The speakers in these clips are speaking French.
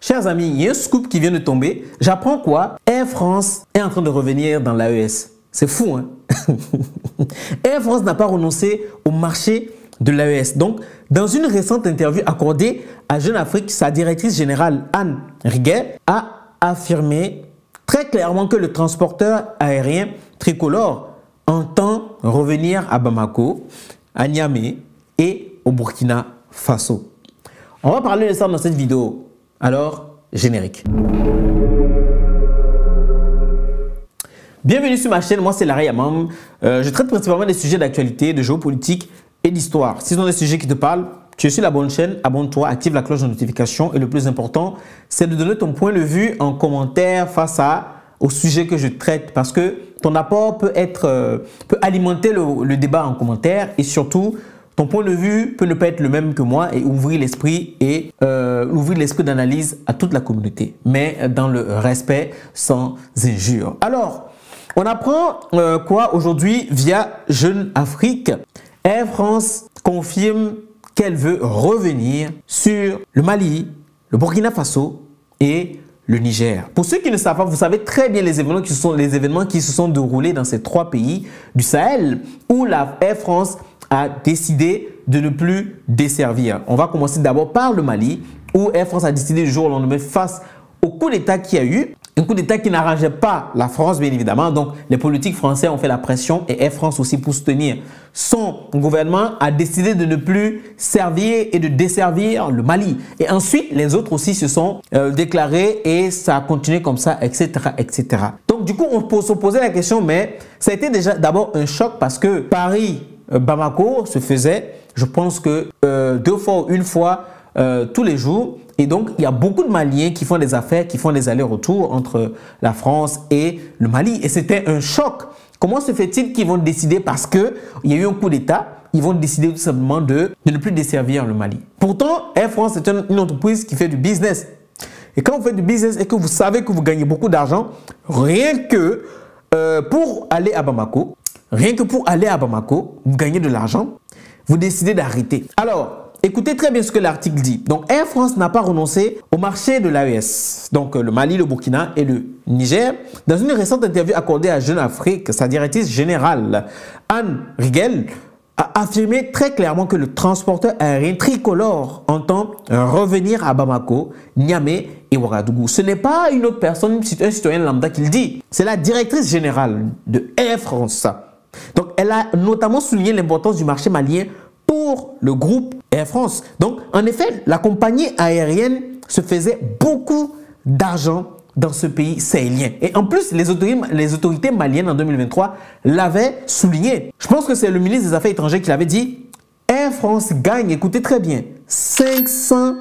Chers amis, il y a un scoop qui vient de tomber. J'apprends quoi? Air France est en train de revenir dans l'AES. C'est fou, hein? Air France n'a pas renoncé au marché de l'AES. Donc, dans une récente interview accordée à Jeune Afrique, sa directrice générale, Anne Riguet, a affirmé très clairement que le transporteur aérien tricolore entend revenir à Bamako, à Niamey et au Burkina Faso. On va parler de ça dans cette vidéo. Alors, générique. Bienvenue sur ma chaîne, moi c'est Larry Yamam. Je traite principalement des sujets d'actualité, de géopolitique et d'histoire. Si ce sont des sujets qui te parlent, tu es sur la bonne chaîne, abonne-toi, active la cloche de notification et le plus important, c'est de donner ton point de vue en commentaire face au sujet que je traite parce que ton apport peut alimenter le débat en commentaire et surtout, ton point de vue peut ne pas être le même que moi et ouvrir l'esprit d'analyse à toute la communauté, mais dans le respect sans injure. Alors, on apprend quoi aujourd'hui via Jeune Afrique? Air France confirme qu'elle veut revenir sur le Mali, le Burkina Faso et le Niger. Pour ceux qui ne savent pas, vous savez très bien les événements qui se sont déroulés dans ces trois pays du Sahel où la Air France a décidé de ne plus desservir. On va commencer d'abord par le Mali où Air France a décidé du jour au lendemain face au coup d'État qu'il y a eu. Un coup d'État qui n'arrangeait pas la France, bien évidemment. Donc, les politiques français ont fait la pression et Air France aussi pour soutenir son gouvernement a décidé de ne plus servir et de desservir le Mali. Et ensuite, les autres aussi se sont déclarés et ça a continué comme ça, etc., etc. Donc, du coup, on peut se poser la question, mais ça a été déjà d'abord un choc parce que Paris-Bamako se faisait, je pense que 2 fois ou 1 fois tous les jours. Et donc, il y a beaucoup de Maliens qui font des affaires, qui font des allers-retours entre la France et le Mali. Et c'était un choc. Comment se fait-il qu'ils vont décider, parce qu'il y a eu un coup d'État, ils vont décider tout simplement de ne plus desservir le Mali. Pourtant, Air France est une entreprise qui fait du business. Et quand vous faites du business et que vous savez que vous gagnez beaucoup d'argent, rien que pour aller à Bamako, vous gagnez de l'argent, vous décidez d'arrêter. Alors, écoutez très bien ce que l'article dit. Donc, Air France n'a pas renoncé au marché de l'AES, donc le Mali, le Burkina et le Niger. Dans une récente interview accordée à Jeune Afrique, sa directrice générale, Anne Riguel, a affirmé très clairement que le transporteur aérien tricolore entend revenir à Bamako, Niamey et Ouagadougou. Ce n'est pas une autre personne, un citoyen lambda qui le dit. C'est la directrice générale de Air France. Donc, elle a notamment souligné l'importance du marché malien pour le groupe Air France. Donc, en effet, la compagnie aérienne se faisait beaucoup d'argent dans ce pays sahélien. Et en plus, les autorités maliennes en 2023 l'avaient souligné. Je pense que c'est le ministre des Affaires étrangères qui l'avait dit. Air France gagne, écoutez très bien, 500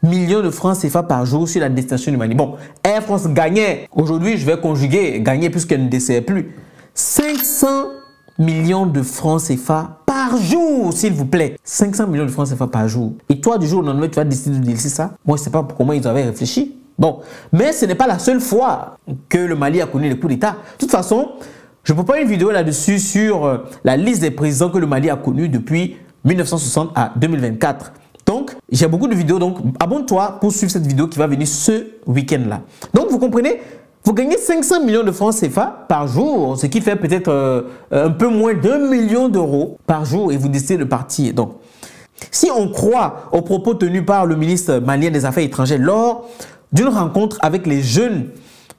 millions de francs CFA par jour sur la destination du Mali. Bon, Air France gagnait. Aujourd'hui, je vais conjuguer gagner puisqu'elle ne dessert plus. 500 millions de francs CFA par jour, s'il vous plaît. 500 millions de francs CFA par jour. Et toi, du jour au lendemain, tu vas décider de délaisser ça? Moi, je ne sais pas comment ils avaient réfléchi. Bon, mais ce n'est pas la seule fois que le Mali a connu les coups d'État. De toute façon, je ne peux pas une vidéo là-dessus sur la liste des présidents que le Mali a connus depuis 1960 à 2024. Donc, j'ai beaucoup de vidéos. Donc, abonne-toi pour suivre cette vidéo qui va venir ce week-end-là. Donc, vous comprenez? Vous gagnez 500 millions de francs CFA par jour, ce qui fait peut-être un peu moins d'1 million d'euros par jour et vous décidez de partir. Donc, si on croit aux propos tenus par le ministre malien des Affaires étrangères lors d'une rencontre avec les jeunes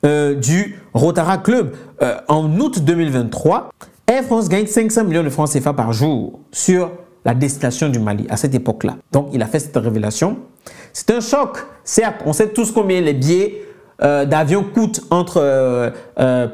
du Rotara Club en août 2023, Air France gagne 500 millions de francs CFA par jour sur la destination du Mali à cette époque-là. Donc, il a fait cette révélation. C'est un choc. Certes, on sait tous combien les billets d'avion coûtent entre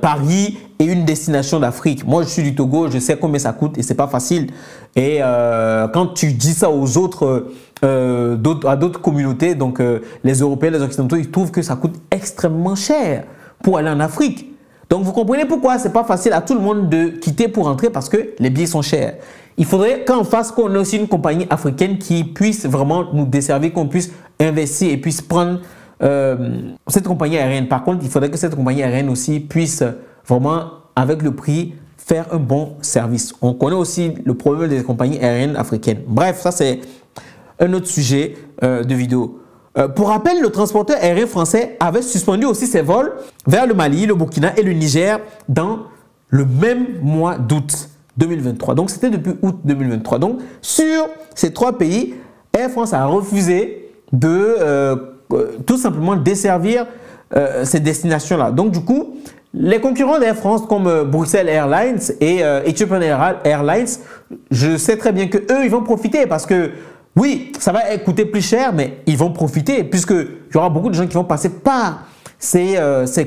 Paris et une destination d'Afrique. Moi, je suis du Togo, je sais combien ça coûte et c'est pas facile. Et quand tu dis ça aux autres, à d'autres communautés, donc les Européens, les Occidentaux, ils trouvent que ça coûte extrêmement cher pour aller en Afrique. Donc, vous comprenez pourquoi c'est pas facile à tout le monde de quitter pour rentrer parce que les billets sont chers. Il faudrait qu'en face, qu'on ait aussi une compagnie africaine qui puisse vraiment nous desservir, qu'on puisse investir et puisse prendre cette compagnie aérienne. Par contre, il faudrait que cette compagnie aérienne aussi puisse vraiment, avec le prix, faire un bon service. On connaît aussi le problème des compagnies aériennes africaines. Bref, ça c'est un autre sujet de vidéo. Pour rappel, le transporteur aérien français avait suspendu aussi ses vols vers le Mali, le Burkina et le Niger dans le même mois d'août 2023. Donc, c'était depuis août 2023. Donc, sur ces 3 pays, Air France a refusé de tout simplement desservir ces destinations-là. Donc, du coup, les concurrents d'Air France comme Bruxelles Airlines et Ethiopian Airlines, je sais très bien qu'eux, ils vont profiter parce que oui, ça va coûter plus cher, mais ils vont profiter puisqu'il y aura beaucoup de gens qui vont passer par ces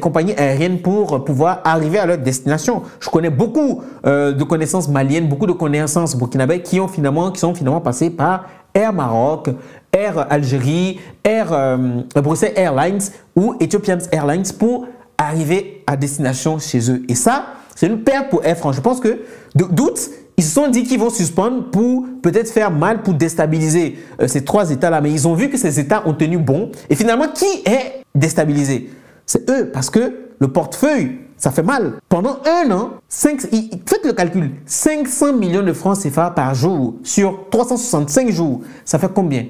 compagnies aériennes pour pouvoir arriver à leur destination. Je connais beaucoup de connaissances maliennes, beaucoup de connaissances burkinabè qui sont finalement passées par Air Maroc, Air Algérie, Air Bruxelles Airlines ou Ethiopian Airlines pour arriver à destination chez eux. Et ça, c'est une perte pour Air France. Je pense que d'août, ils se sont dit qu'ils vont suspendre pour peut-être faire mal, pour déstabiliser ces 3 États-là. Mais ils ont vu que ces États ont tenu bon. Et finalement, qui est déstabilisé? C'est eux, parce que le portefeuille, ça fait mal. Pendant 1 an, faites le calcul, 500 millions de francs CFA par jour sur 365 jours. Ça fait combien?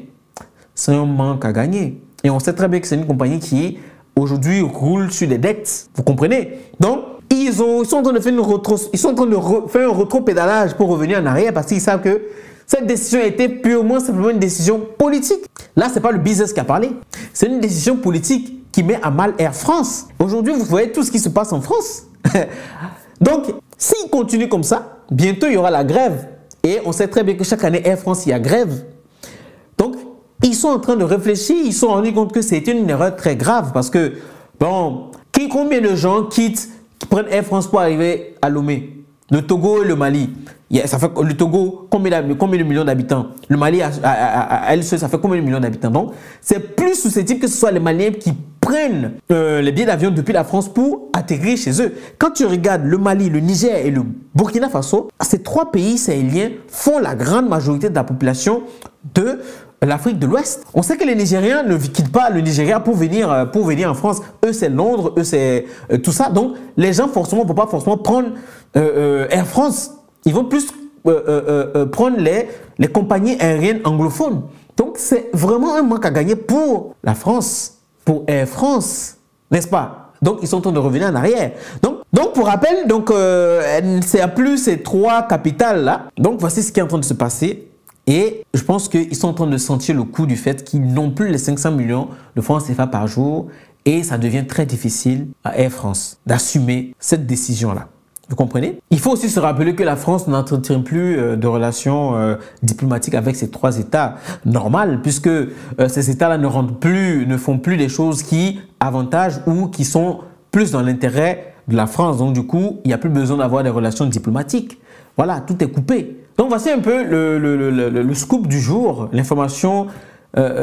C'est un manque à gagner. Et on sait très bien que c'est une compagnie qui aujourd'hui roule sur des dettes. Vous comprenez? Donc, ils sont en train de faire un rétro-pédalage pour revenir en arrière parce qu'ils savent que cette décision était purement simplement une décision politique. Là, ce n'est pas le business qui a parlé. C'est une décision politique qui met à mal Air France. Aujourd'hui, vous voyez tout ce qui se passe en France. Donc, s'ils continuent comme ça, bientôt, il y aura la grève. Et on sait très bien que chaque année, Air France, il y a grève. Donc, ils sont en train de réfléchir. Ils se sont rendus compte que c'était une erreur très grave parce que, bon, combien de gens qui prennent Air France pour arriver à Lomé? Le Togo et le Mali. Ça fait, le Togo, combien de millions d'habitants? Le Mali, à elle seule, ça fait combien de millions d'habitants? Donc, c'est plus susceptible que ce soit les Maliens qui prennent les billets d'avion depuis la France pour atterrir chez eux. Quand tu regardes le Mali, le Niger et le Burkina Faso, ces 3 pays sahéliens font la grande majorité de la population de l'Afrique de l'Ouest. On sait que les Nigériens ne quittent pas le Nigeria pour venir en France. Eux, c'est Londres, eux, c'est tout ça. Donc, les gens ne vont pas forcément prendre Air France. Ils vont plus prendre les compagnies aériennes anglophones. Donc, c'est vraiment un manque à gagner pour la France, pour Air France, n'est-ce pas? Donc, ils sont en train de revenir en arrière. Donc pour rappel, c'est plus ces 3 capitales-là. Donc, voici ce qui est en train de se passer. Et je pense qu'ils sont en train de sentir le coup du fait qu'ils n'ont plus les 500 millions de francs CFA par jour et ça devient très difficile à Air France d'assumer cette décision-là. Vous comprenez? Il faut aussi se rappeler que la France n'entretient plus de relations diplomatiques avec ces 3 États normales puisque ces États-là ne font plus des choses qui avantagent ou qui sont plus dans l'intérêt de la France. Donc du coup, il n'y a plus besoin d'avoir des relations diplomatiques. Voilà, tout est coupé. Donc voici un peu le scoop du jour, l'information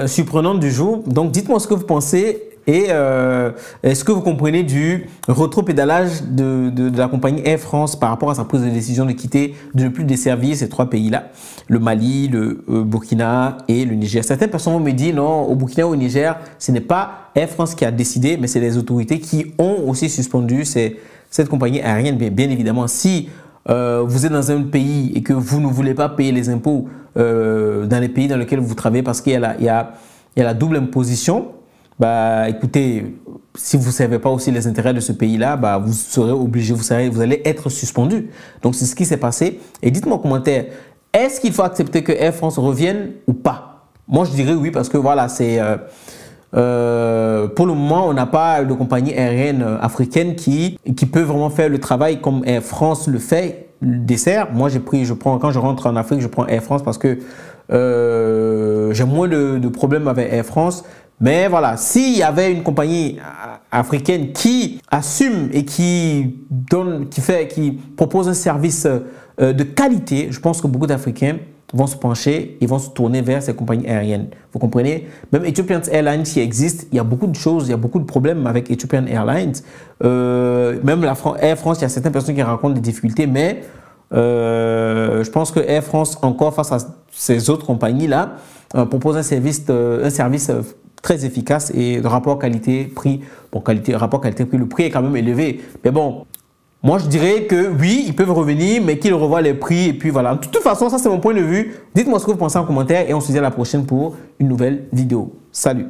surprenante du jour. Donc dites-moi ce que vous pensez et est-ce que vous comprenez du rétro-pédalage de la compagnie Air France par rapport à sa prise de décision de quitter, de ne plus desservir ces 3 pays-là, le Mali, le Burkina et le Niger. Certaines personnes vont me dire non, au Burkina ou au Niger, ce n'est pas Air France qui a décidé, mais c'est les autorités qui ont aussi suspendu cette compagnie aérienne. Bien évidemment, si vous êtes dans un pays et que vous ne voulez pas payer les impôts dans les pays dans lesquels vous travaillez parce qu'il y a la double imposition, bah écoutez, si vous ne savez pas aussi les intérêts de ce pays-là, bah, vous serez obligé, vous allez être suspendu. Donc c'est ce qui s'est passé. Et dites-moi en commentaire, est-ce qu'il faut accepter que Air France revienne ou pas? Moi je dirais oui parce que voilà, c'est pour le moment, on n'a pas de compagnie aérienne africaine qui peut vraiment faire le travail comme Air France le fait, le dessert. Moi, quand je rentre en Afrique, je prends Air France parce que j'ai moins de problèmes avec Air France. Mais voilà, s'il y avait une compagnie africaine qui assume et qui propose un service de qualité, je pense que beaucoup d'Africains vont se pencher et vont se tourner vers ces compagnies aériennes. Vous comprenez? Même Ethiopian Airlines qui existe, il y a beaucoup de choses, il y a beaucoup de problèmes avec Ethiopian Airlines. Même Air France, il y a certaines personnes qui rencontrent des difficultés, mais je pense que Air France, encore face à ces autres compagnies-là, propose un service très efficace et de rapport qualité-prix. Bon, rapport qualité-prix, le prix est quand même élevé. Mais bon, moi je dirais que oui, ils peuvent revenir, mais qu'ils revoient les prix. Et puis voilà. De toute façon, ça c'est mon point de vue. Dites-moi ce que vous pensez en commentaire et on se dit à la prochaine pour une nouvelle vidéo. Salut!